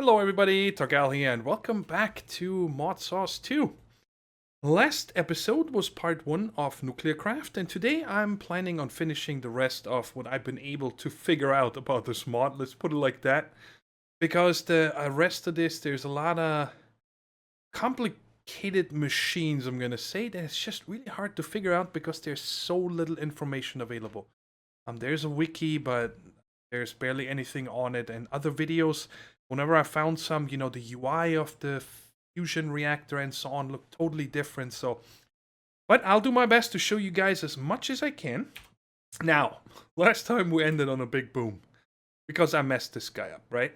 Hello everybody, Torgal here, and welcome back to Modsauce 2. Last episode was part 1 of Nuclearcraft, and today I'm planning on finishing the rest of what I've been able to figure out about this mod, let's put it like that. Because the rest of this, there's a lot of complicated machines, I'm gonna say, that it's just really hard to figure out because there's so little information available. There's a wiki, but there's barely anything on it, and other videos. Whenever I found some, the UI of the fusion reactor and so on looked totally different. But I'll do my best to show you guys as much as I can. Now, last time we ended on a big boom because I messed this guy up, right?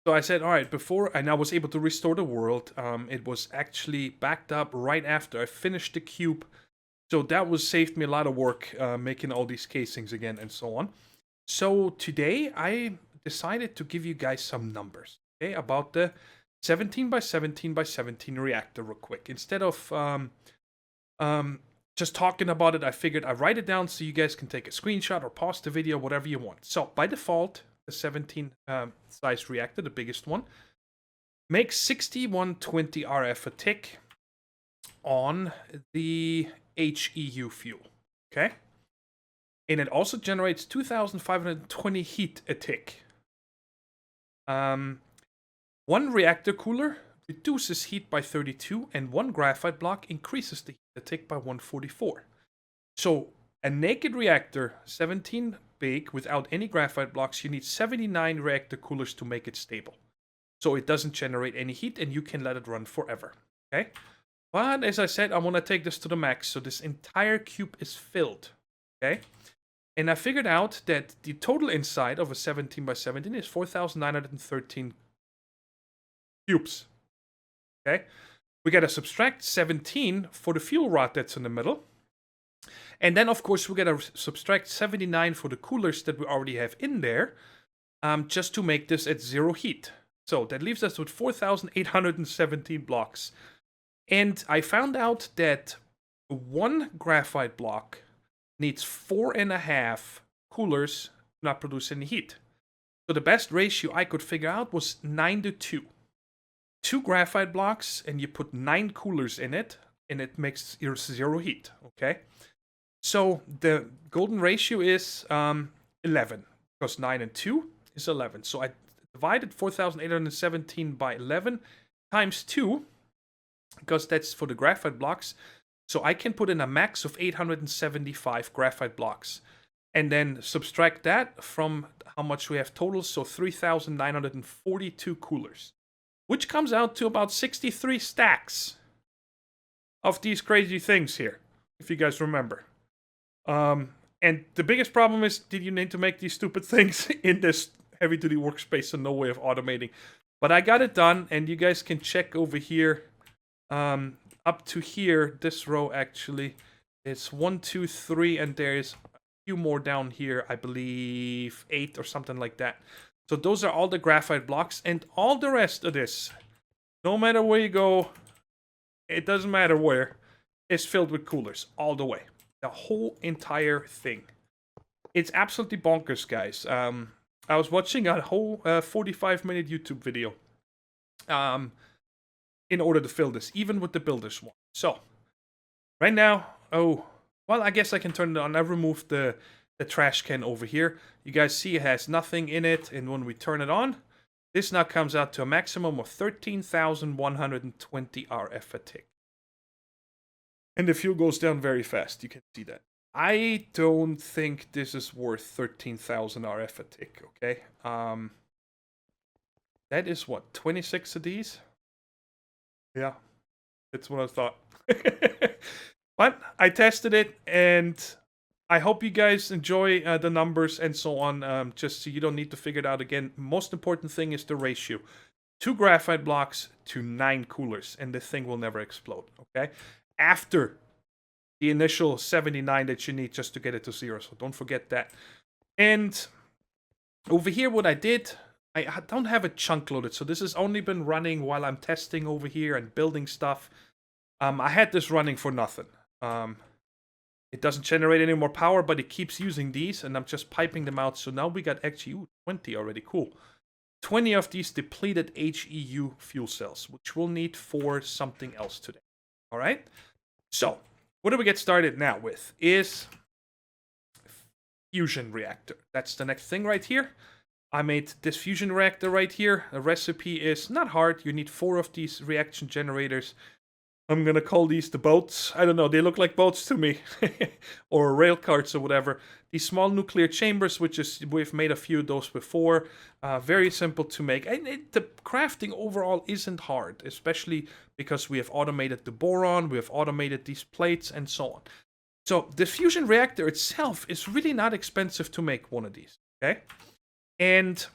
So I said, all right, and I was able to restore the world. It was actually backed up right after I finished the cube. So that saved me a lot of work making all these casings again and so on. So today I decided to give you guys some numbers, okay, about the 17 by 17 by 17 reactor real quick. Instead of just talking about it, I figured I'd write it down so you guys can take a screenshot or pause the video, whatever you want. So by default, the 17 size reactor, the biggest one, makes 6120 RF a tick on the HEU fuel, okay? And it also generates 2520 heat a tick. One reactor cooler reduces heat by 32, and one graphite block increases the heat a tick by 144. So a naked reactor, 17 big, without any graphite blocks, you need 79 reactor coolers to make it stable. So it doesn't generate any heat, and you can let it run forever. Okay? But as I said, I want to take this to the max, so this entire cube is filled. Okay? And I figured out that the total inside of a 17 by 17 is 4,913 cubes. Okay? We gotta subtract 17 for the fuel rod that's in the middle. And then, of course, we gotta subtract 79 for the coolers that we already have in there, just to make this at 0 heat. So that leaves us with 4,817 blocks. And I found out that one graphite block needs 4.5 coolers to not produce any heat. So the best ratio I could figure out was 9:2. 2 graphite blocks, and you put 9 coolers in it, and it makes your 0 heat, okay? So the golden ratio is 11, because 9 and 2 is 11. So I divided 4,817 by 11 times 2, because that's for the graphite blocks. So I can put in a max of 875 graphite blocks. And then subtract that from how much we have total. So 3,942 coolers. Which comes out to about 63 stacks of these crazy things here. If you guys remember. And the biggest problem is, did you need to make these stupid things in this heavy-duty workspace and no way of automating? But I got it done. And you guys can check over here. Up to here, this row actually is 1, 2, 3, and there's a few more down here, I believe 8 or something like that. So those are all the graphite blocks, and all the rest of this, no matter where you go, it doesn't matter where, is filled with coolers all the way. The whole entire thing. It's absolutely bonkers, guys. I was watching a whole 45-minute YouTube video. In order to fill this, even with the builder's one. So, right now, I guess I can turn it on. I've removed the trash can over here. You guys see it has nothing in it, and when we turn it on, this now comes out to a maximum of 13,120 RF a tick. And the fuel goes down very fast, you can see that. I don't think this is worth 13,000 RF a tick, okay? That is what, 26 of these? Yeah, that's what I thought. But I tested it, and I hope you guys enjoy the numbers and so on, just so you don't need to figure it out again. Most important thing is the ratio. 2 graphite blocks to 9 coolers, and this thing will never explode, okay? After the initial 79 that you need just to get it to 0, so don't forget that. And over here, what I did, I don't have a chunk loaded, so this has only been running while I'm testing over here and building stuff. I had this running for nothing. It doesn't generate any more power, but it keeps using these, and I'm just piping them out. So now we got actually 20 already. Cool. 20 of these depleted HEU fuel cells, which we'll need for something else today. All right? So, what do we get started now with is fusion reactor. That's the next thing right here. I made this fusion reactor right here. The recipe is not hard. You need 4 of these reaction generators. I'm gonna call these the boats. I don't know, they look like boats to me. Or rail carts or whatever. These small nuclear chambers, which is, we've made a few of those before. Very simple to make. And the crafting overall isn't hard, especially because we have automated the boron, we have automated these plates, and so on. So the fusion reactor itself is really not expensive to make one of these, okay? And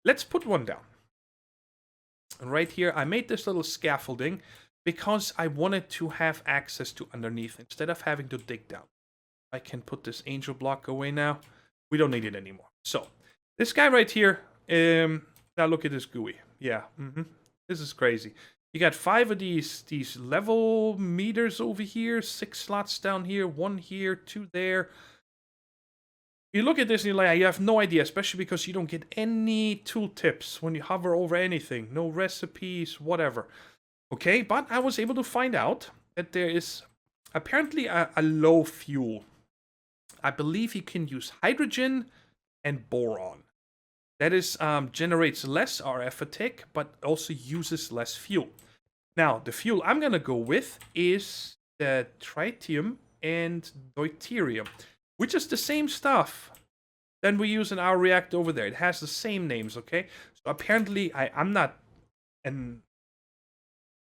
let's put one down. And right here, I made this little scaffolding because I wanted to have access to underneath instead of having to dig down. I can put this angel block away now. We don't need it anymore. So, this guy right here, now look at this GUI. Yeah, this is crazy. You got 5 of these level meters over here, 6 slots down here, 1 here, 2 there. You look at this and you're like, you have no idea, especially because you don't get any tooltips when you hover over anything. No recipes, whatever. Okay, but I was able to find out that there is apparently a low fuel. I believe you can use hydrogen and boron. That is, generates less RF attack, but also uses less fuel. Now, the fuel I'm going to go with is the tritium and deuterium, which is the same stuff than we use in our reactor over there. It has the same names, okay? So apparently, I'm not an...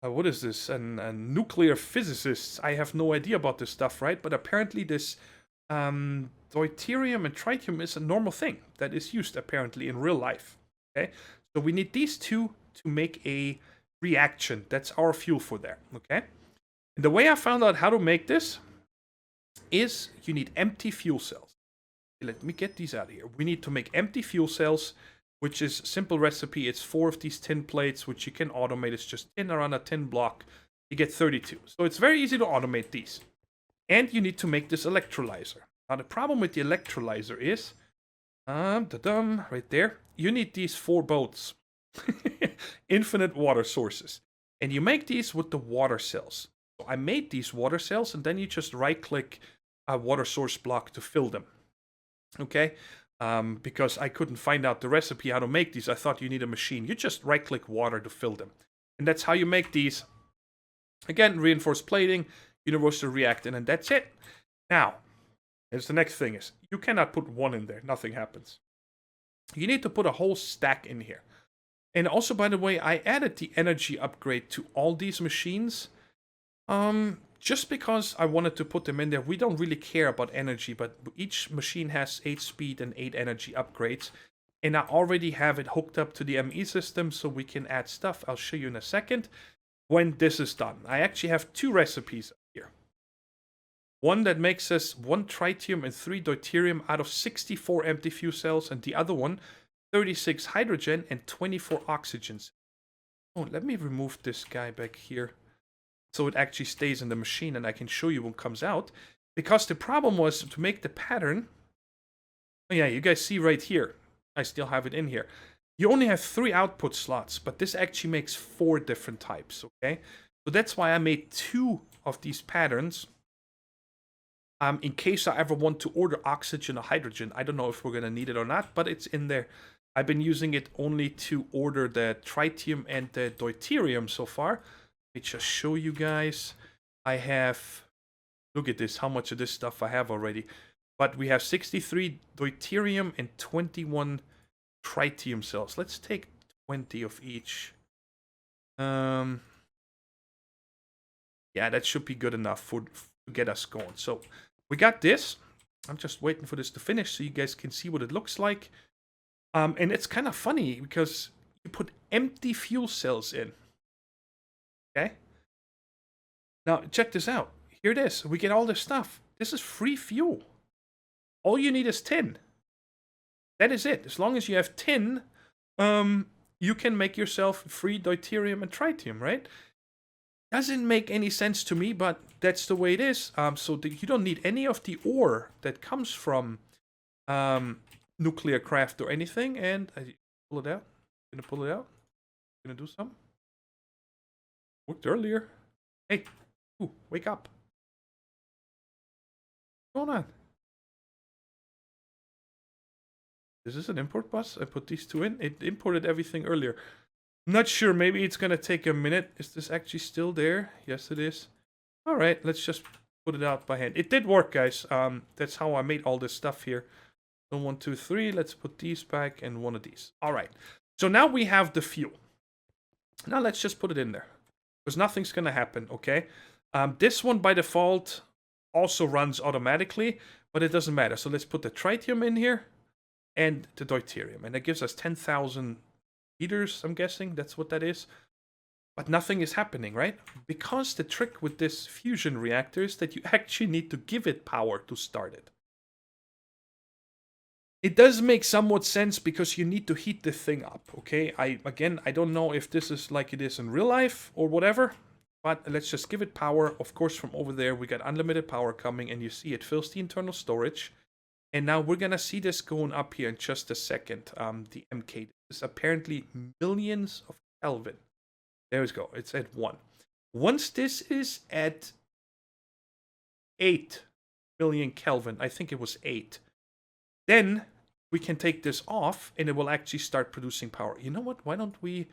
what is this? A nuclear physicist. I have no idea about this stuff, right? But apparently this deuterium and tritium is a normal thing that is used apparently in real life, okay? So we need these two to make a reaction. That's our fuel for there, okay? And the way I found out how to make this is you need empty fuel cells. Let me get these out of here. We need to make empty fuel cells, which is simple recipe. It's 4 of these tin plates, which you can automate. It's just tin around a tin block. You get 32. So it's very easy to automate these. And you need to make this electrolyzer. Now the problem with the electrolyzer is, right there, you need these 4 boats. Infinite water sources. And you make these with the water cells. So I made these water cells, and then you just right-click a water source block to fill them. Okay? Because I couldn't find out the recipe how to make these. I thought you need a machine. You just right-click water to fill them. And that's how you make these. Again, reinforced plating, universal reactant, and that's it. Now, here's the next thing is, you cannot put 1 in there. Nothing happens. You need to put a whole stack in here. And also, by the way, I added the energy upgrade to all these machines. Just because I wanted to put them in there. We don't really care about energy, but each machine has 8 speed and 8 energy upgrades. And I already have it hooked up to the ME system, so we can add stuff. I'll show you in a second when this is done. I actually have 2 recipes here. One that makes us 1 tritium and 3 deuterium out of 64 empty fuel cells, and the other one, 36 hydrogen and 24 oxygens. Oh, let me remove this guy back here, so it actually stays in the machine and I can show you when it comes out. Because the problem was to make the pattern. Oh yeah, you guys see right here. I still have it in here. You only have 3 output slots, but this actually makes 4 different types, okay? So that's why I made 2 of these patterns. In case I ever want to order oxygen or hydrogen. I don't know if we're going to need it or not, but it's in there. I've been using it only to order the tritium and the deuterium so far. Let me just show you guys. I have, look at this, how much of this stuff I have already. But we have 63 deuterium and 21 tritium cells. Let's take 20 of each. Yeah, that should be good enough to get us going. So we got this. I'm just waiting for this to finish so you guys can see what it looks like. And it's kind of funny because you put empty fuel cells in. Okay? Now, check this out. Here it is. We get all this stuff. This is free fuel. All you need is tin. That is it. As long as you have tin, you can make yourself free deuterium and tritium, right? Doesn't make any sense to me, but that's the way it is. So you don't need any of the ore that comes from nuclear craft or anything. And I pull it out. Gonna pull it out. Gonna do something. Worked earlier. Hey, ooh, wake up. What's going on? Is this an import bus? I put these two in. It imported everything earlier. Not sure. Maybe it's gonna take a minute. Is this actually still there? Yes, it is. All right, let's just put it out by hand. It did work, guys. That's how I made all this stuff here. So 1, 2, 3. Let's put these back and one of these. All right. So now we have the fuel. Now let's just put it in there, because nothing's gonna happen. Okay. This one by default also runs automatically, but it doesn't matter. So let's put the tritium in here and the deuterium, and that gives us 10,000 liters. I'm guessing that's what that is. But nothing is happening, right? Because the trick with this fusion reactor is that you actually need to give it power to start it. It does make somewhat sense because you need to heat the thing up, okay? I don't know if this is like it is in real life or whatever, but let's just give it power. Of course, from over there, we got unlimited power coming, and you see it fills the internal storage. And now we're gonna see this going up here in just a second. The MK is apparently millions of Kelvin. There we go. It's at 1. Once this is at 8 million Kelvin, I think it was 8, then we can take this off and it will actually start producing power. You know what? Why don't we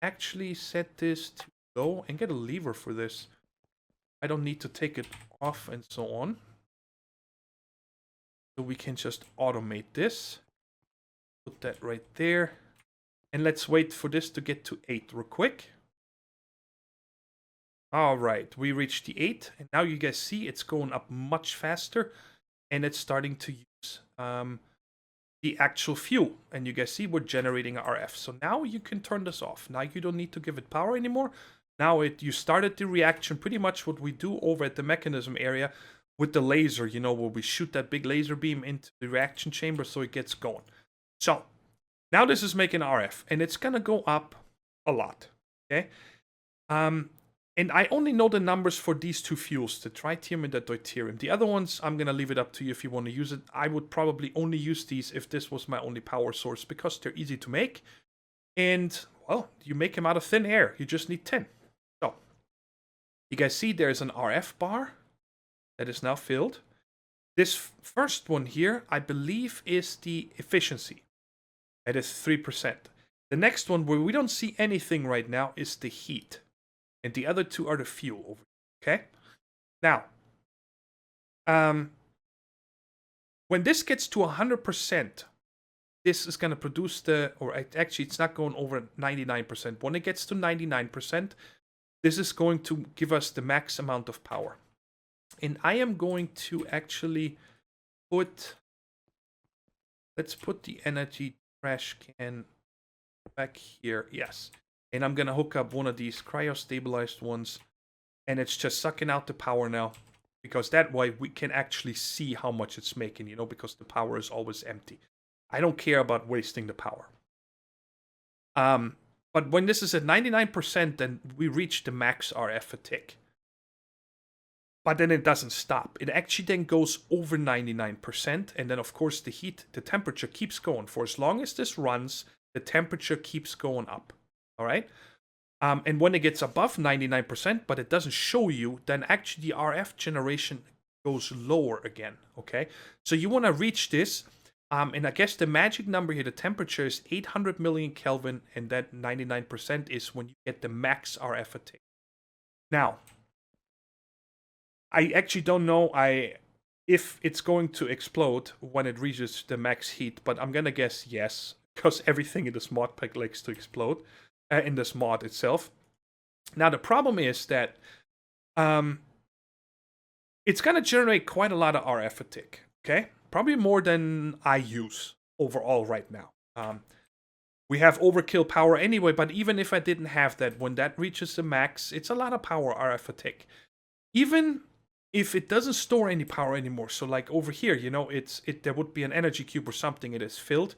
actually set this to low and get a lever for this? I don't need to take it off and so on. So we can just automate this. Put that right there. And let's wait for this to get to 8 real quick. All right, we reached the 8, and now you guys see it's going up much faster, and it's starting to use the actual fuel. And you guys see we're generating RF. So now you can turn this off. Now you don't need to give it power anymore. Now you started the reaction, pretty much what we do over at the mechanism area with the laser, you know, where we shoot that big laser beam into the reaction chamber so it gets going. So now this is making RF, and it's gonna go up a lot, okay? And I only know the numbers for these two fuels, the tritium and the deuterium. The other ones, I'm going to leave it up to you if you want to use it. I would probably only use these if this was my only power source, because they're easy to make. And, well, you make them out of thin air. You just need 10. So, you guys see there's an RF bar that is now filled. This first one here, I believe, is the efficiency. That is 3%. The next one, where we don't see anything right now, is the heat. And the other two are the fuel over here, okay? Now, when this gets to 100%, this is going to produce actually, it's not going over 99%. When it gets to 99%, this is going to give us the max amount of power. And I am going to actually let's put the energy trash can back here, yes. And I'm going to hook up one of these cryo-stabilized ones. And it's just sucking out the power now. Because that way we can actually see how much it's making, you know, because the power is always empty. I don't care about wasting the power. But when this is at 99%, then we reach the max RF a tick. But then it doesn't stop. It actually then goes over 99%. And then, of course, the temperature keeps going. For as long as this runs, the temperature keeps going up. All right. And when it gets above 99%, but it doesn't show you, then actually the RF generation goes lower again. Okay. So you want to reach this. And I guess the magic number here, the temperature is 800 million Kelvin. And that 99% is when you get the max RF a tick. Now, I actually don't know if it's going to explode when it reaches the max heat, but I'm going to guess yes, because everything in this mod pack likes to explode. In this mod itself. Now, the problem is that it's going to generate quite a lot of RF a tick, okay? Probably more than I use overall right now. We have overkill power anyway, but even if I didn't have that, when that reaches the max, it's a lot of power RF a tick. Even if it doesn't store any power anymore, so like over here, you know, there would be an energy cube or something, it is filled,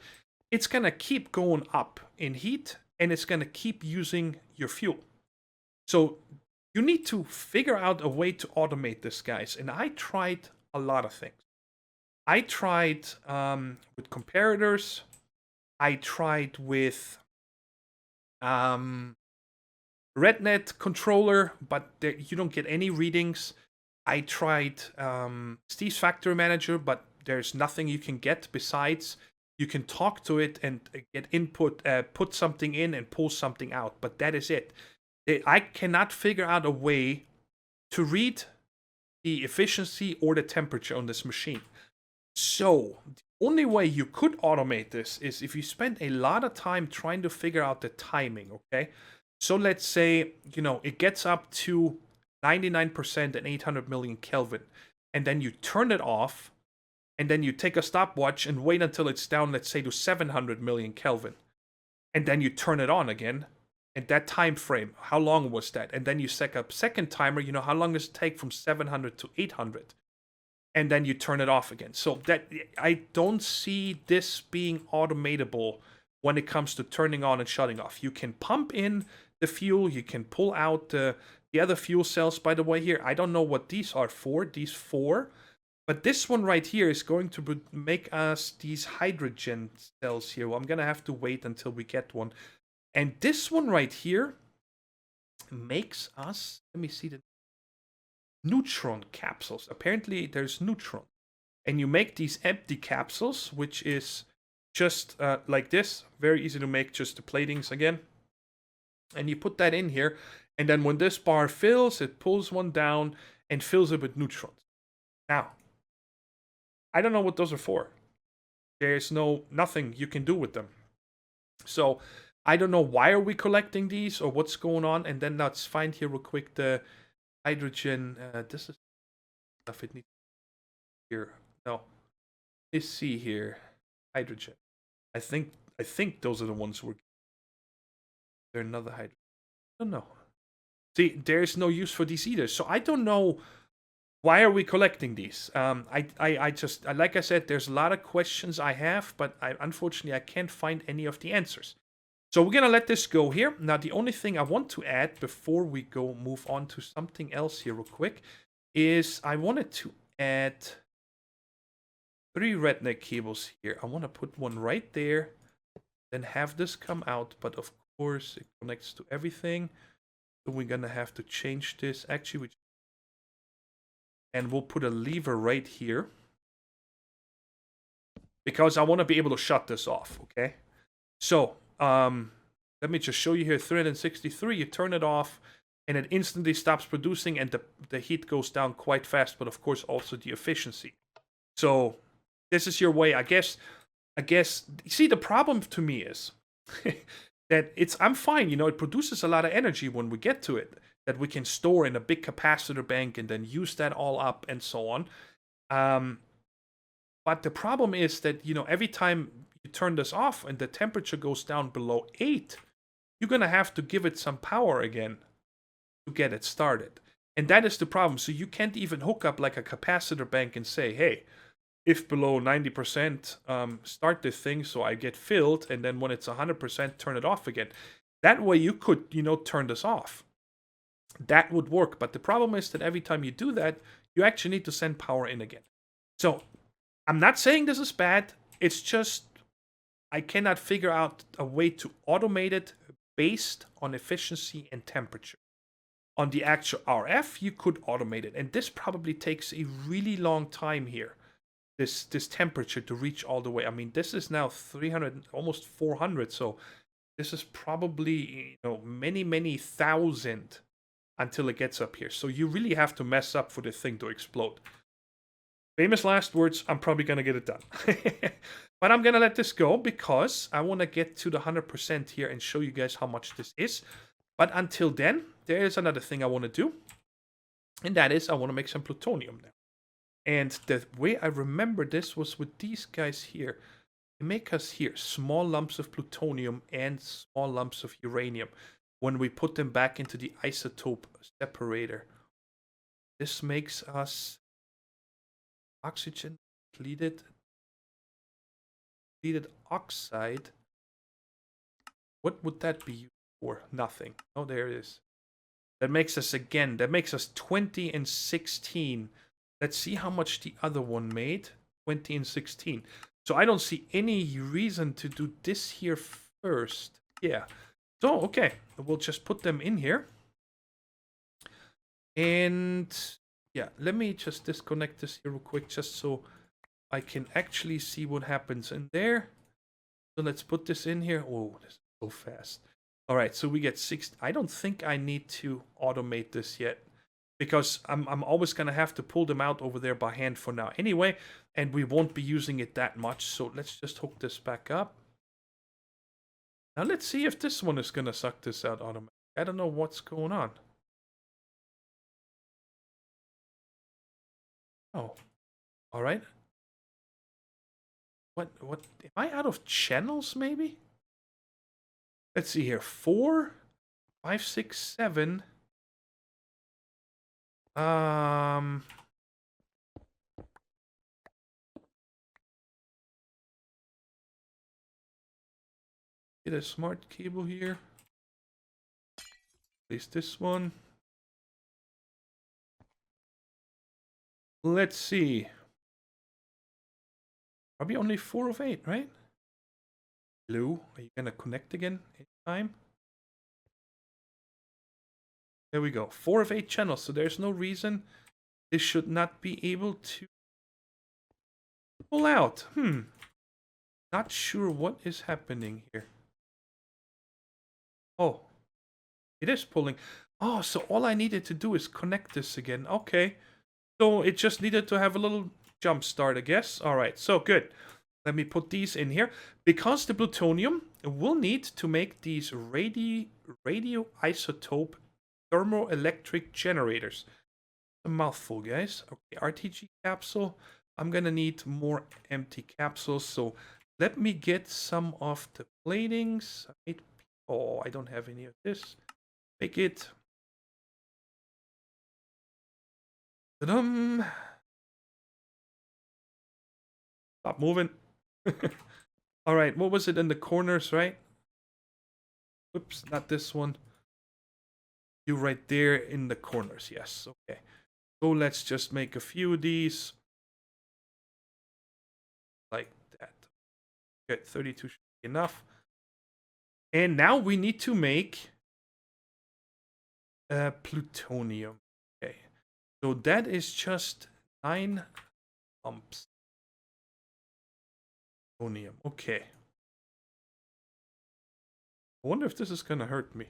it's going to keep going up in heat, and it's going to keep using your fuel. So you need to figure out a way to automate this, guys. And I tried a lot of things. I tried with comparators. I tried with RedNet controller, but you don't get any readings. I tried Steve's Factory Manager, but there's nothing you can get besides you can talk to it and get input, put something in and pull something out, but that is it. I cannot figure out a way to read the efficiency or the temperature on this machine. So the only way you could automate this is if you spend a lot of time trying to figure out the timing, okay? So let's say, it gets up to 99% and 800 million Kelvin, and then you turn it off, and then you take a stopwatch and wait until it's down, let's say, to 700 million Kelvin, and then you turn it on again. And that time frame, how long was that? And then you set up second timer, how long does it take from 700 to 800? And then you turn it off again. So that I don't see this being automatable when it comes to turning on and shutting off. You can pump in the fuel, you can pull out the other fuel cells. By the way, here, I don't know what these are for, these 4. But this one right here is going to make us these hydrogen cells here. Well, I'm going to have to wait until we get one. And this one right here makes us, let me see the neutron capsules. Apparently there's neutron. And you make these empty capsules, which is just like this. Very easy to make, just the platings again. And you put that in here. And then when this bar fills, it pulls one down and fills it with neutrons. Now, I don't know what those are for. There's nothing you can do with them. So I don't know why are we collecting these or what's going on. And then let's find here real quick the hydrogen. This is stuff it needs here. No, let's see here. Hydrogen. I think those are the ones we're. They're another hydrogen. I don't know. See, there's no use for these either. So I don't know. Why are we collecting these? I just, like I said, there's a lot of questions I have, but unfortunately I can't find any of the answers. So we're going to let this go here. Now, the only thing I want to add before we move on to something else here real quick is I wanted to add 3 redneck cables here. I want to put one right there, then have this come out, but of course it connects to everything. So we're going to have to change this. Actually, and we'll put a lever right here because I want to be able to shut this off, okay? So, let me just show you here, 363, you turn it off, and it instantly stops producing, and the heat goes down quite fast, but of course also the efficiency. So, this is your way, I guess, see, the problem to me is that I'm fine, it produces a lot of energy when we get to it, that we can store in a big capacitor bank and then use that all up and so on. But the problem is that, every time you turn this off and the temperature goes down below 8, you're going to have to give it some power again to get it started. And that is the problem. So you can't even hook up like a capacitor bank and say, hey, if below 90%, start this thing so I get filled. And then when it's 100%, turn it off again. That way you could, turn this off. That would work. But the problem is that every time you do that, you actually need to send power in again. So I'm not saying this is bad. It's just I cannot figure out a way to automate it based on efficiency and temperature. On the actual RF, you could automate it. And this probably takes a really long time here. This temperature to reach all the way. I mean, this is now 300, almost 400. So this is probably, many, many thousand until it gets up here. So you really have to mess up for the thing to explode. Famous last words, I'm probably going to get it done. But I'm going to let this go because I want to get to the 100% here and show you guys how much this is. But until then, there is another thing I want to do. And that is I want to make some plutonium now. And the way I remember this was with these guys here. They make us here small lumps of plutonium and small lumps of uranium when we put them back into the isotope separator. This makes us oxygen depleted oxide. What would that be used for? Nothing. Oh, there it is. That makes us 20 and 16. Let's see how much the other one made. 20 and 16. So I don't see any reason to do this here first. Yeah. So, okay, we'll just put them in here. And yeah, let me just disconnect this here real quick just so I can actually see what happens in there. So let's put this in here. Oh, this is so fast. All right, so we get 6. I don't think I need to automate this yet because I'm always going to have to pull them out over there by hand for now anyway, and we won't be using it that much. So let's just hook this back up. Now let's see if this one is going to suck this out automatically. I don't know what's going on. Oh, all right. What, am I out of channels maybe? Let's see here. 4, 5, 6, 7. Get a smart cable here. Place this one. Let's see. Probably only 4 of 8, right? Hello, are you gonna connect again in time? There we go. 4 of 8 channels, so there's no reason this should not be able to pull out. Not sure what is happening here. Oh, it is pulling. Oh, so all I needed to do is connect this again. Okay. So it just needed to have a little jump start, I guess. All right, so good. Let me put these in here. Because the plutonium will need to make these radioisotope thermoelectric generators. A mouthful, guys. Okay, RTG capsule. I'm going to need more empty capsules. So let me get some of the platings. Oh, I don't have any of this. Make it. Ta-dum. Stop moving. All right, what was it in the corners, right? Oops, not this one. You right there in the corners, yes. Okay. So let's just make a few of these. Like that. Good, 32 should be enough. And now we need to make plutonium. Okay. So that is just 9 pumps. Plutonium. Okay. I wonder if this is gonna hurt me.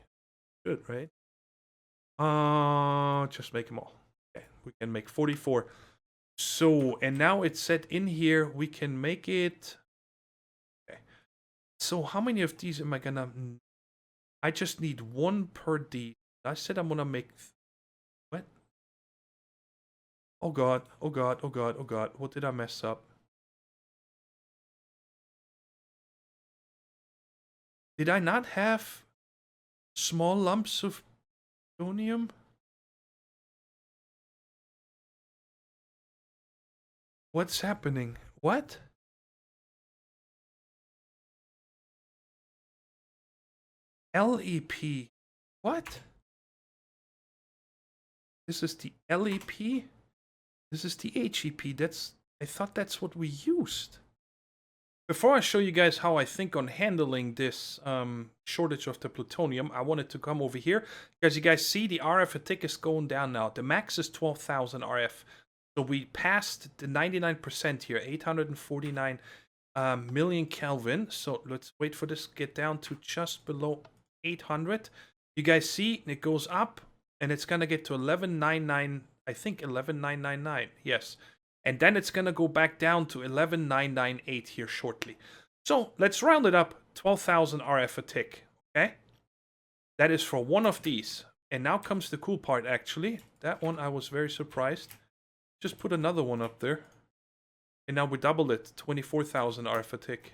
Good, right? Just make them all. Okay, we can make 44. So, and now it's set in here. We can make it. Okay. So how many of these am I gonna? I just need 1 per D. I said I'm gonna make. What? Oh god! Oh god! Oh god! Oh god! What did I mess up? Did I not have small lumps of plutonium? What's happening? What? LEP. What? This is the LEP? This is the HEP. I thought that's what we used. Before I show you guys how I think on handling this shortage of the plutonium, I wanted to come over here. Because you guys see the RF fatigue is going down now. The max is 12,000 RF. So we passed the 99% here, 849 million Kelvin. So let's wait for this to get down to just below 800. You guys see it goes up and it's going to get to 1199, I think 11999. Yes. And then it's going to go back down to 11998 here shortly. So let's round it up, 12,000 RF a tick, okay? That is for one of these. And now comes the cool part, actually. That one I was very surprised. Just put another one up there. And now we doubled it, 24,000 RF a tick.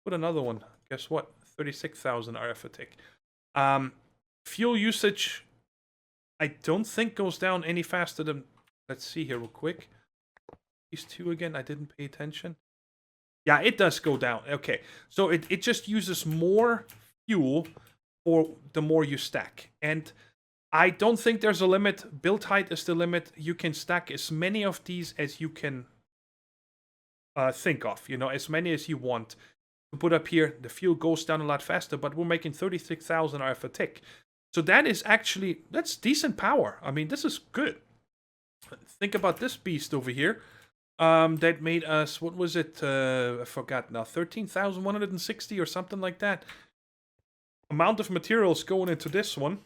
Put another one. Guess what? 36,000 RF a tick. Fuel usage, I don't think goes down any faster than... Let's see here real quick. These two again, I didn't pay attention. Yeah, it does go down. Okay, so it just uses more fuel for the more you stack. And I don't think there's a limit. Build height is the limit. You can stack as many of these as you can think of. You know, as many as you want. to put up here, the fuel goes down a lot faster, but we're making 36,000 RF a tick. So that is actually, that's decent power. I mean, this is good. Think about this beast over here. That made us, what was it? I forgot now, 13,160 or something like that. Amount of materials going into this one.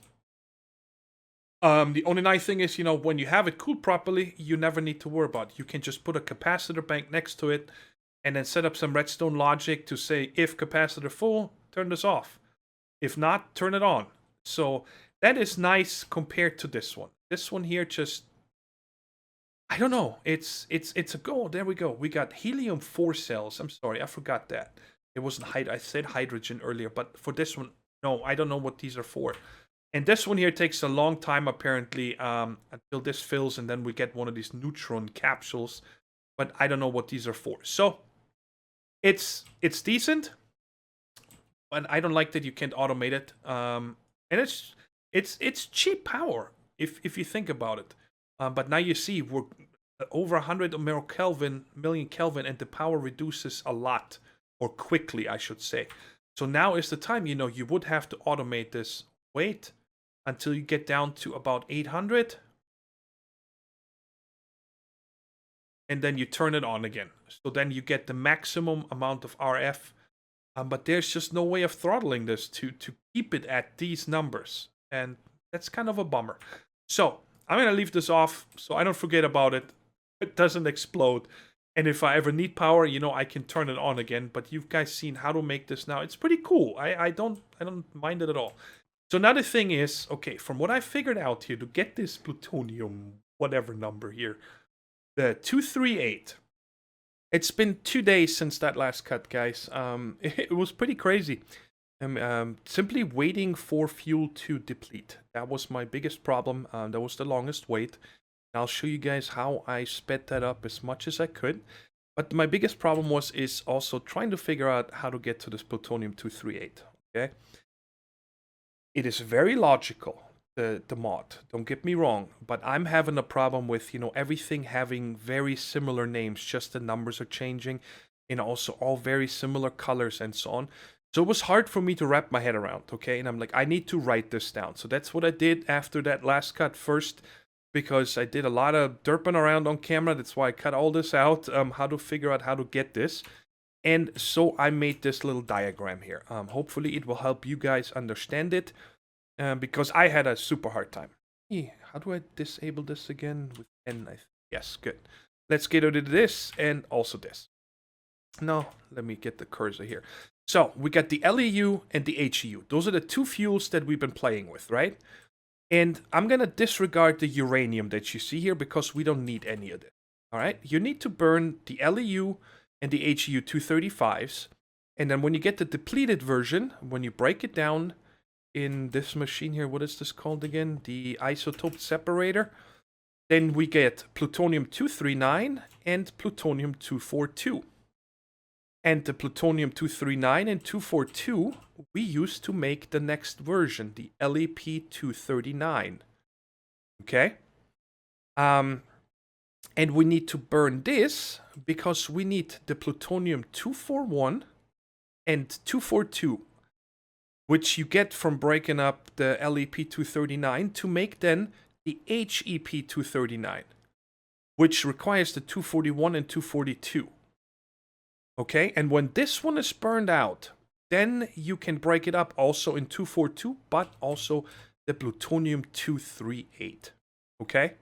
The only nice thing is, you know, when you have it cooled properly, you never need to worry about it. You can just put a capacitor bank next to it and then set up some redstone logic to say, if capacitor full, turn this off. If not, turn it on. So that is nice compared to this one. This one here just, I don't know. It's a go. There we go. We got helium-4 cells. I'm sorry, I forgot that. It wasn't I said hydrogen earlier, but for this one, no, I don't know what these are for. And this one here takes a long time, apparently, until this fills, and then we get one of these neutron capsules. But I don't know what these are for. So, it's decent, but I don't like that you can't automate it. And it's cheap power, if you think about it. But now you see, we're over 100 million Kelvin, and the power reduces a lot, or quickly, I should say. So now is the time, you know, you would have to automate this. Wait until you get down to about 800. And then you turn it on again. So then you get the maximum amount of RF. But there's just no way of throttling this to keep it at these numbers. And that's kind of a bummer. So I'm going to leave this off so I don't forget about it. It doesn't explode. And if I ever need power, you know, I can turn it on again. But you've guys seen how to make this now. It's pretty cool. I don't mind it at all. So now the thing is, okay, from what I figured out here, to get this plutonium, whatever number here, the 238. It's been 2 days since that last cut, guys. It was pretty crazy. Simply waiting for fuel to deplete. That was my biggest problem. That was the longest wait. I'll show you guys how I sped that up as much as I could. But my biggest problem is also trying to figure out how to get to this plutonium 238. Okay. It is very logical, the mod, don't get me wrong, but I'm having a problem with, you know, everything having very similar names, just the numbers are changing, and also all very similar colors and so on. So it was hard for me to wrap my head around, okay? And I'm like, I need to write this down. So that's what I did after that last cut first, because I did a lot of derping around on camera. That's why I cut all this out, how to figure out how to get this. And so I made this little diagram here. Hopefully it will help you guys understand it, because I had a super hard time. How do I disable this again? With N, I think. Yes, good. Let's get rid of this and also this. Now, let me get the cursor here. So, we got the LEU and the HEU. Those are the two fuels that we've been playing with, right? And I'm going to disregard the uranium that you see here because we don't need any of this. All right? You need to burn the LEU and the HEU 235s. And then when you get the depleted version, when you break it down in this machine here, what is this called again? The isotope separator. Then we get plutonium 239 and plutonium 242. And the plutonium 239 and 242 we use to make the next version, the LEP 239. Okay? And we need to burn this because we need the plutonium 241 and 242, which you get from breaking up the LEP 239 to make then the HEP 239, which requires the 241 and 242. Okay, and when this one is burned out, then you can break it up also in 242, but also the plutonium 238. Okay,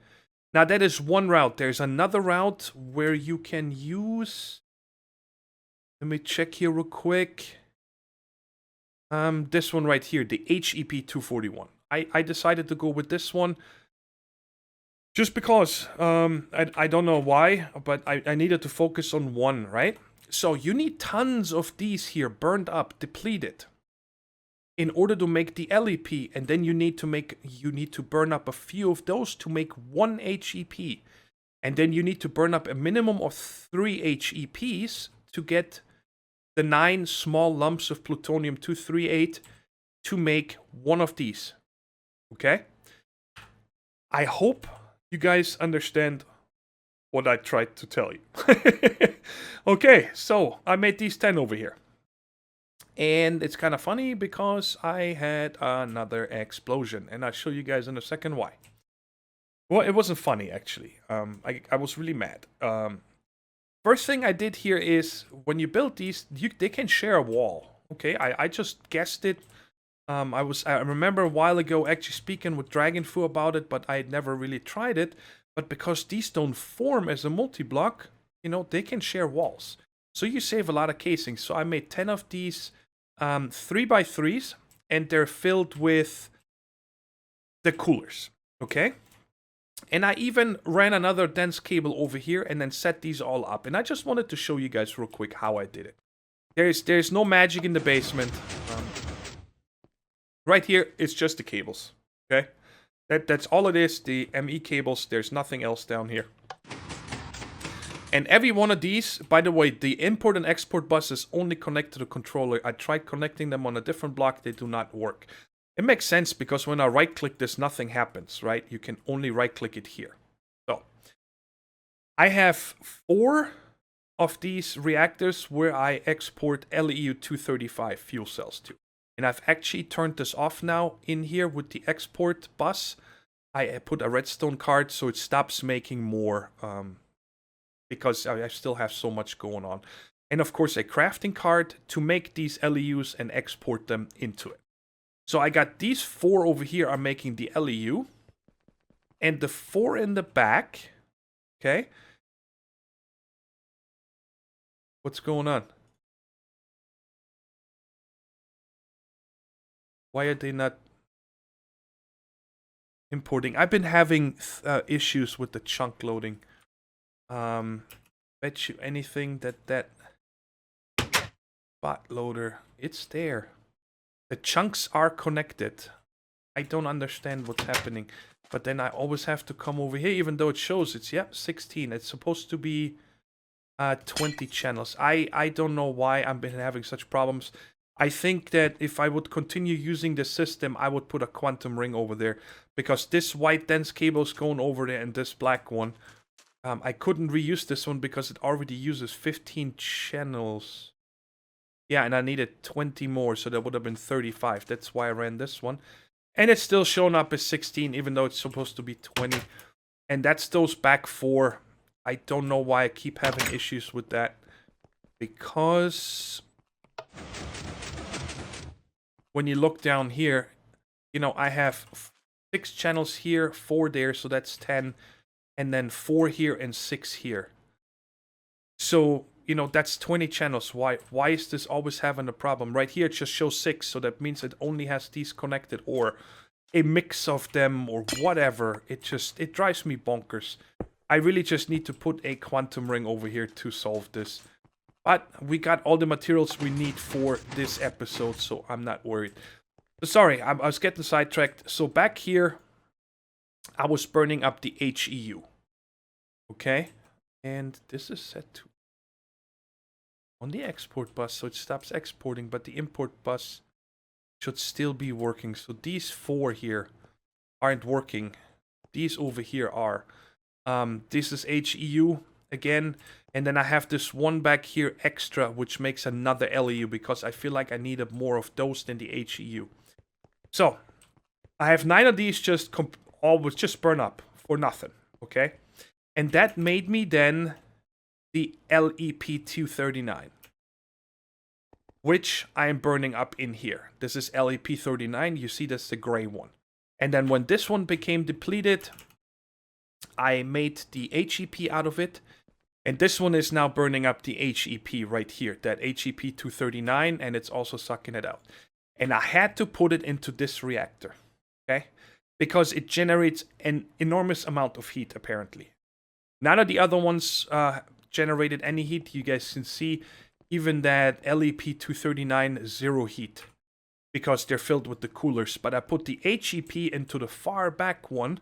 now that is one route. There's another route where you can use, let me check here real quick. This one right here, the HEP 241. I decided to go with this one just because, I don't know why, but I needed to focus on one, right? So you need tons of these here burned up, depleted, in order to make the LEP, and then you need to burn up a few of those to make one HEP, and then you need to burn up a minimum of 3 HEPs to get the 9 small lumps of plutonium 238 to make one of these. Okay? I hope you guys understand what I tried to tell you. Okay, so I made these 10 over here. And it's kind of funny because I had another explosion, and I'll show you guys in a second why. Well, it wasn't funny, actually. I was really mad. First thing I did here is, when you build these, they can share a wall. Okay, I just guessed it. I remember a while ago actually speaking with Dragonfu about it, but I had never really tried it. But because these don't form as a multi-block, you know, they can share walls. So you save a lot of casing. So I made 10 of these 3x3s, and they're filled with the coolers. Okay? And I even ran another dense cable over here and then set these all up. And I just wanted to show you guys real quick how I did it. There's no magic in the basement. Right here, it's just the cables. Okay? That's all it is, the ME cables. There's nothing else down here. And every one of these, by the way, the import and export bus is only connected to the controller. I tried connecting them on a different block. They do not work. It makes sense because when I right-click this, nothing happens, right? You can only right-click it here. So, I have 4 of these reactors where I export LEU 235 fuel cells to. And I've actually turned this off now in here with the export bus. I put a redstone card so it stops making more because I still have so much going on. And of course a crafting card to make these LEUs and export them into it. So I got these 4 over here are making the LEU. And the 4 in the back, okay? What's going on? Why are they not importing? I've been having issues with the chunk loading. Bet you anything that bot loader, it's there. The chunks are connected. I don't understand what's happening. But then I always have to come over here, even though it shows it's, yep, 16. It's supposed to be 20 channels. I don't know why I've been having such problems. I think that if I would continue using the system, I would put a quantum ring over there. Because this white dense cable is going over there and this black one. I couldn't reuse this one because it already uses 15 channels. Yeah, and I needed 20 more, so that would have been 35. That's why I ran this one. And it's still showing up as 16, even though it's supposed to be 20. And that's those back 4. I don't know why I keep having issues with that. Because when you look down here, you know, I have 6 channels here, 4 there, so that's 10. And then 4 here and 6 here. So, you know, that's 20 channels. Why is this always having a problem? Right here it just shows 6, so that means it only has these connected, or a mix of them, or whatever. It drives me bonkers. I really just need to put a quantum ring over here to solve this. But we got all the materials we need for this episode, so I'm not worried. Sorry, I was getting sidetracked. So back here, I was burning up the HEU. Okay? And this is set to on the export bus, so it stops exporting, but the import bus should still be working. So these 4 here aren't working. These over here are. This is HEU again, and then I have this one back here extra, which makes another LEU, because I feel like I needed more of those than the HEU. So, I have 9 of these just always just burn up for nothing, okay? And that made me then the LEP-239, which I am burning up in here. This is LEP-39, you see that's the gray one. And then when this one became depleted, I made the HEP out of it. And this one is now burning up the HEP right here, that HEP-239, and it's also sucking it out. And I had to put it into this reactor, okay? Because it generates an enormous amount of heat, apparently. None of the other ones generated any heat. You guys can see even that LEP-239 zero heat, because they're filled with the coolers. But I put the HEP into the far back one,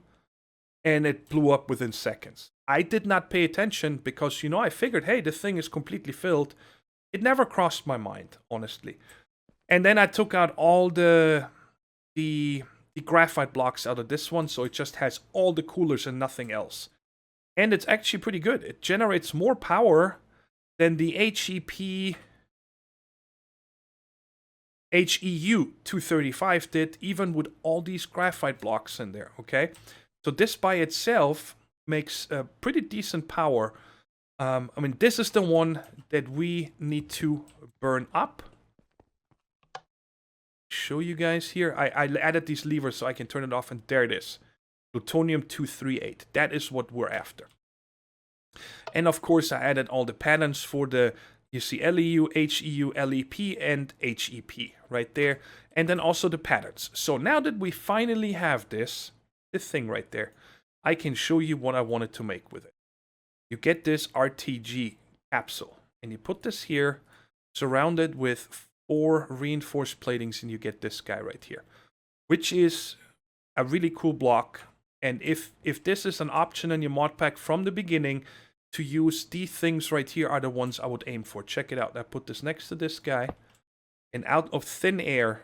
and it blew up within seconds. I did not pay attention because, you know, I figured, hey, this thing is completely filled. It never crossed my mind, honestly. And then I took out all the graphite blocks out of this one, so it just has all the coolers and nothing else. And it's actually pretty good. It generates more power than the HEP HEU 235 did, even with all these graphite blocks in there, okay? So this by itself makes a pretty decent power. I mean, this is the one that we need to burn up. Show you guys here. I added these levers so I can turn it off, and there it is. Plutonium 238. That is what we're after. And of course, I added all the patterns for the, you see, LEU, HEU, LEP, and HEP right there. And then also the patterns. So now that we finally have this thing right there, I can show you what I wanted to make with it. You get this RTG capsule, and you put this here, surrounded with 4 reinforced platings, and you get this guy right here, which is a really cool block. And if this is an option in your mod pack from the beginning to use, these things right here are the ones I would aim for. Check it out. I put this next to this guy, and out of thin air,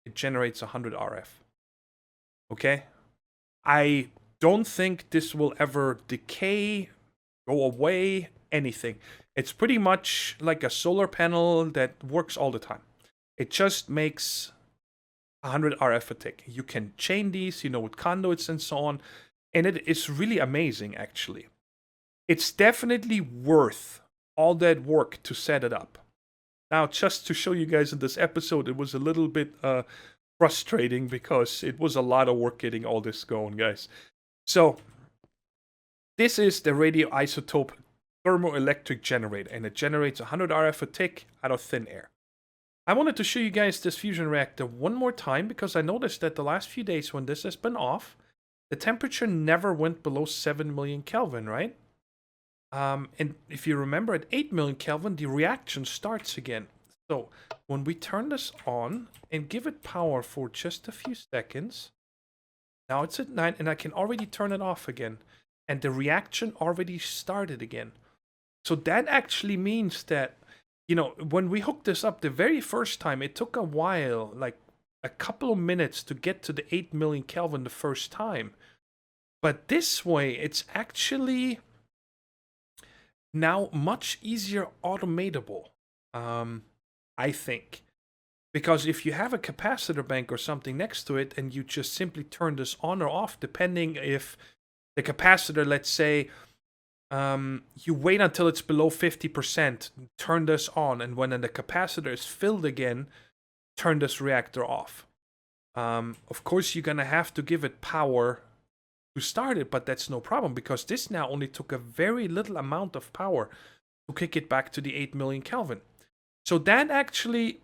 it generates 100 RF. Okay? I don't think this will ever decay, go away, anything. It's pretty much like a solar panel that works all the time. It just makes 100 RF a tick. You can chain these, you know, with conduits and so on. And it is really amazing, actually. It's definitely worth all that work to set it up. Now, just to show you guys in this episode, it was a little bit frustrating because it was a lot of work getting all this going, guys. So, this is the radioisotope thermoelectric generator, and it generates 100 RF a tick out of thin air. I wanted to show you guys this fusion reactor one more time because I noticed that the last few days when this has been off, the temperature never went below 7 million Kelvin, right? And if you remember, at 8 million Kelvin, the reaction starts again. So when we turn this on and give it power for just a few seconds, now it's at 9 and I can already turn it off again. And the reaction already started again. So that actually means that, you know, when we hooked this up the very first time, it took a while, like a couple of minutes to get to the 8 million Kelvin the first time. But this way, it's actually now much easier automatable, I think. Because if you have a capacitor bank or something next to it and you just simply turn this on or off, depending if the capacitor, let's say, you wait until it's below 50%, turn this on, and when the capacitor is filled again, turn this reactor off. Of course, you're going to have to give it power to start it, but that's no problem because this now only took a very little amount of power to kick it back to the 8 million Kelvin. So that actually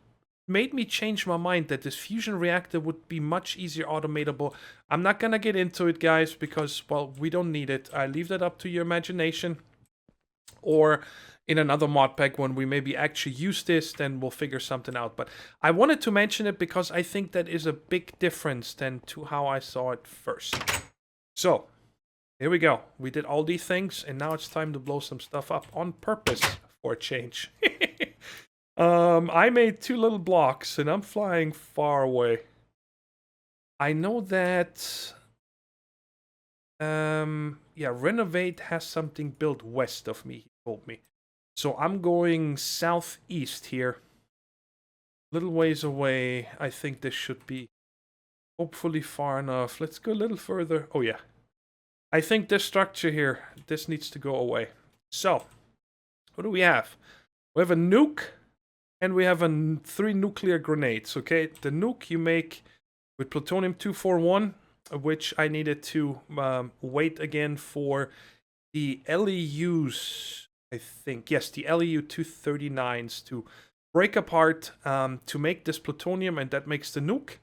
made me change my mind that this fusion reactor would be much easier automatable. I'm not gonna get into it, guys, because, well, we don't need it. I leave that up to your imagination. Or in another mod pack, when we maybe actually use this, then we'll figure something out. But I wanted to mention it because I think that is a big difference than to how I saw it first. So, here we go. We did all these things, and now it's time to blow some stuff up on purpose for a change. I made 2 little blocks, and I'm flying far away. I know that, yeah, Renovate has something built west of me, he told me. So I'm going southeast here. Little ways away. I think this should be hopefully far enough. Let's go a little further. Oh, yeah. I think this structure here, this needs to go away. So, what do we have? We have a nuke. And we have 3 nuclear grenades, okay? The nuke you make with plutonium 241, which I needed to wait again for the LEUs, I think. Yes, the LEU 239s to break apart to make this plutonium, and that makes the nuke.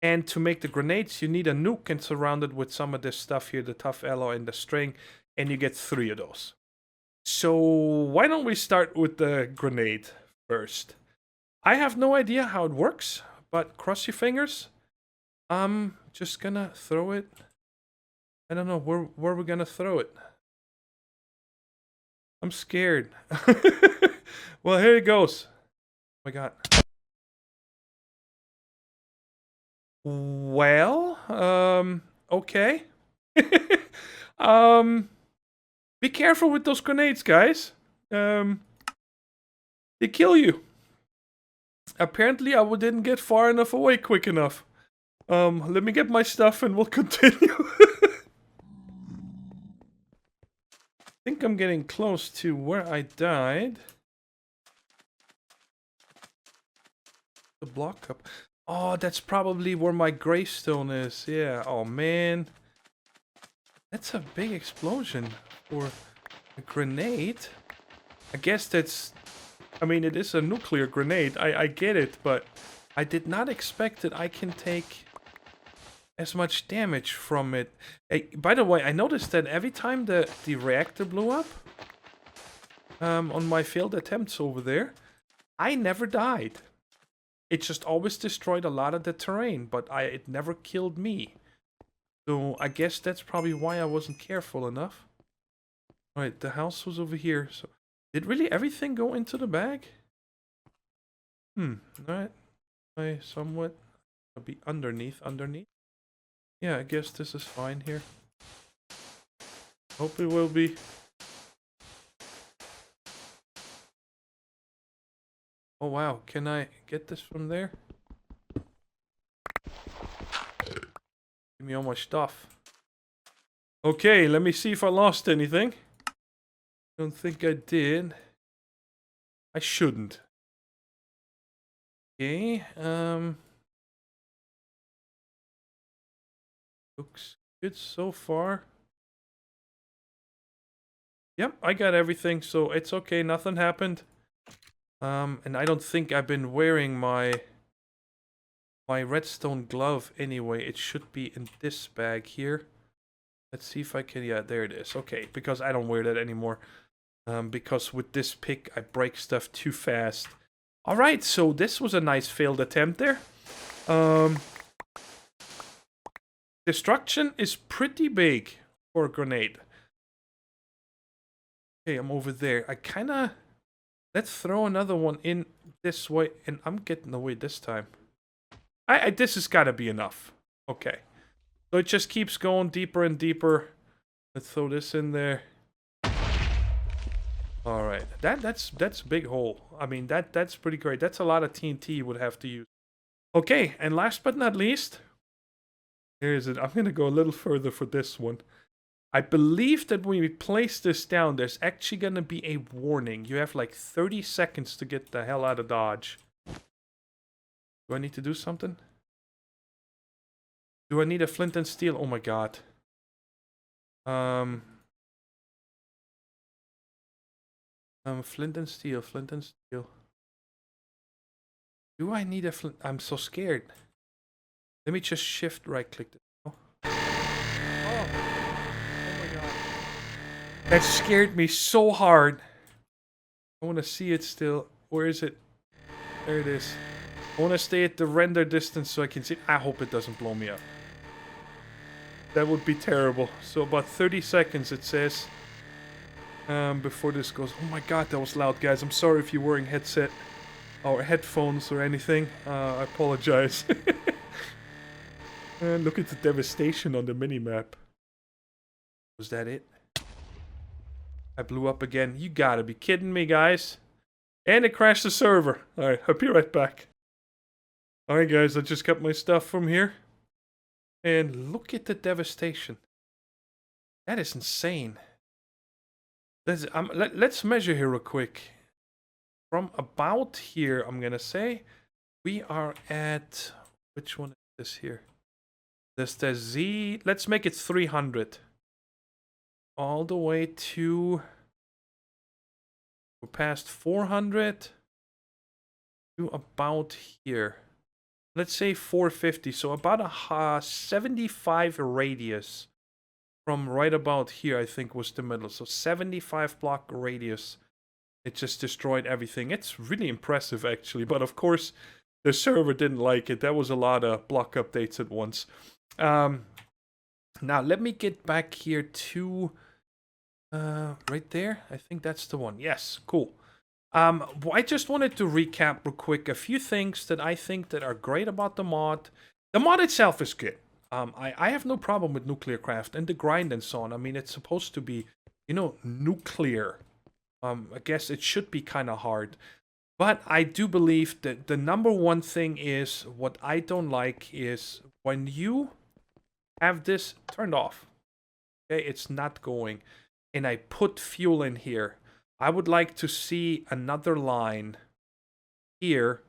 And to make the grenades, you need a nuke and surround it with some of this stuff here, the tough alloy and the string, and you get 3 of those. So why don't we start with the grenade first? I have no idea how it works, but cross your fingers. I'm just gonna throw it. I don't know where we're gonna throw it. I'm scared. Well, here it goes. Oh my god. Well, okay. Be careful with those grenades, guys. They kill you. Apparently I didn't get far enough away quick enough. Let me get my stuff and we'll continue. I think I'm getting close to where I died. The block up. Oh, that's probably where my gravestone is. Yeah. Oh, man. That's a big explosion for a grenade. I guess that's... I mean, it is a nuclear grenade. I get it, but I did not expect that I can take as much damage from it. Hey, by the way, I noticed that every time the reactor blew up, on my failed attempts over there, I never died. It just always destroyed a lot of the terrain, but it never killed me. So I guess that's probably why I wasn't careful enough. Alright, the house was over here. So did really everything go into the bag? Alright. I somewhat... I'll be underneath. Yeah, I guess this is fine here. Hope it will be. Oh wow, can I get this from there? Give me all my stuff. Okay, let me see if I lost anything. Don't think I did. I shouldn't. Okay, looks good so far. Yep, I got everything, so it's okay, nothing happened. And I don't think I've been wearing my redstone glove anyway. It should be in this bag here. Let's see if I can... Yeah, there it is. Okay, because I don't wear that anymore. Because with this pick, I break stuff too fast. Alright, so this was a nice failed attempt there. Destruction is pretty big for a grenade. Okay, I'm over there. I kinda... Let's throw another one in this way, and I'm getting away this time. This has gotta be enough. Okay. So it just keeps going deeper and deeper. Let's throw this in there. Alright, that's a big hole. I mean, that's pretty great. That's a lot of TNT you would have to use. Okay, and last but not least, here is it. I'm gonna go a little further for this one. I believe that when we place this down, there's actually gonna be a warning. You have like 30 seconds to get the hell out of Dodge. Do I need to do something? Do I need a flint and steel? Oh my god. Flint and steel. Do I need a flint? I'm so scared. Let me just shift right click this. Oh. Oh my god. That scared me so hard. I want to see it still. Where is it? There it is. I want to stay at the render distance so I can see. I hope it doesn't blow me up. That would be terrible. So about 30 seconds it says. Before this goes. Oh my god, that was loud, guys. I'm sorry if you're wearing headset or headphones or anything. I apologize. And look at the devastation on the minimap. Was that it? I blew up again. You gotta be kidding me, guys. And it crashed the server. Alright, I'll be right back. Alright, guys, I just got my stuff from here. And look at the devastation. That is insane. Let's measure here real quick. From about here, I'm gonna say, we are at... Which one is this here? This the Z... Let's make it 300. All the way to... We're past 400. To about here. Let's say 450. So about a 75 radius. From right about here, I think, was the middle. So 75 block radius. It just destroyed everything. It's really impressive, actually. But of course, the server didn't like it. That was a lot of block updates at once. Now, let me get back here to... right there. I think that's the one. Yes, cool. I just wanted to recap real quick a few things that I think that are great about the mod. The mod itself is good. I have no problem with nuclear craft and the grind and so on. I mean, it's supposed to be, you know, nuclear. I guess it should be kind of hard. But I do believe that the number one thing is, what I don't like is when you have this turned off. Okay, it's not going. And I put fuel in here. I would like to see another line here,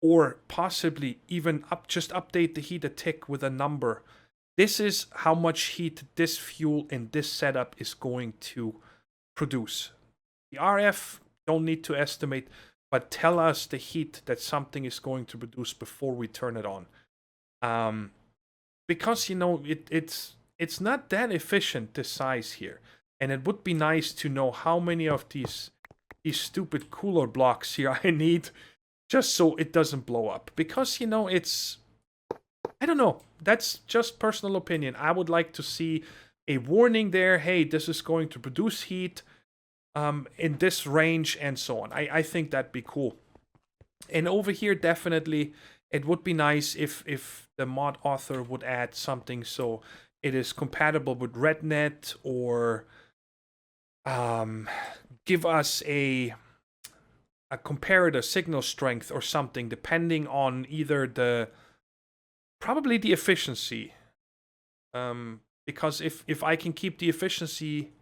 or possibly even just update the heat a tick with a number. This is how much heat this fuel in this setup is going to produce. The RF don't need to estimate, but tell us the heat that something is going to produce before we turn it on. Because, you know, it's not that efficient, this size here. And it would be nice to know how many of these stupid cooler blocks here I need, just so it doesn't blow up. Because, you know, it's... I don't know. That's just personal opinion. I would like to see a warning there. Hey, this is going to produce heat in this range and so on. I think that'd be cool. And over here, definitely, it would be nice if the mod author would add something so it is compatible with RedNet, or give us a comparator signal strength or something, depending on either probably the efficiency. Because if I can keep the efficiency...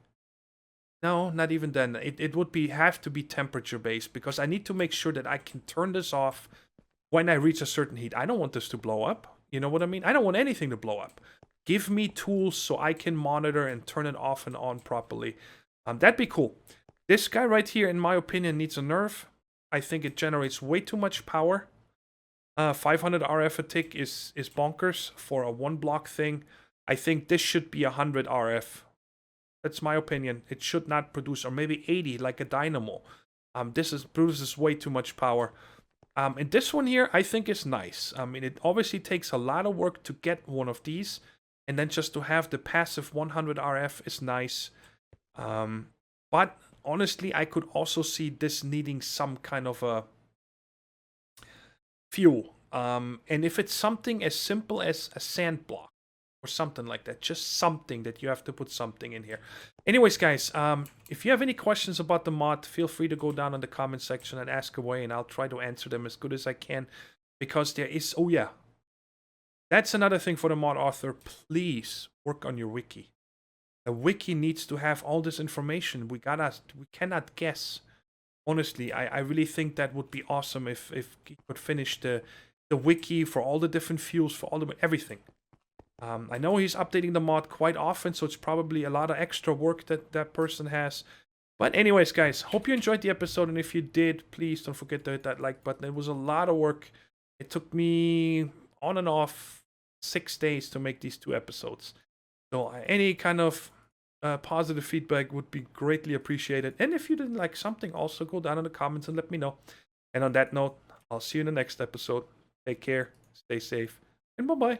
No, not even then. It would have to be temperature based, because I need to make sure that I can turn this off when I reach a certain heat. I don't want this to blow up. You know what I mean? I don't want anything to blow up. Give me tools so I can monitor and turn it off and on properly. That'd be cool. This guy right here, in my opinion, needs a nerf. I think it generates way too much power. 500 RF a tick is bonkers for a one block thing. I think this should be 100 RF. That's my opinion. It should not produce, or maybe 80 like a dynamo. This produces way too much power. And this one here, I think is nice. I mean, it obviously takes a lot of work to get one of these, and then just to have the passive 100 RF is nice. But honestly, I could also see this needing some kind of a fuel. And if it's something as simple as a sand block, or something like that. Just something that you have to put something in here. Anyways, guys, if you have any questions about the mod, feel free to go down in the comment section and ask away, and I'll try to answer them as good as I can. Because there is... Oh, yeah. That's another thing for the mod author. Please work on your wiki. The wiki needs to have all this information. We cannot guess. Honestly, I really think that would be awesome if he could finish the wiki for all the different fuels, for all the... everything. I know he's updating the mod quite often, so it's probably a lot of extra work that person has. But anyways, guys, hope you enjoyed the episode, and if you did, please don't forget to hit that like button. It was a lot of work. It took me on and off 6 days to make these 2 episodes. So any kind of positive feedback would be greatly appreciated. And if you didn't like something, also go down in the comments and let me know. And on that note, I'll see you in the next episode. Take care, stay safe, and bye-bye.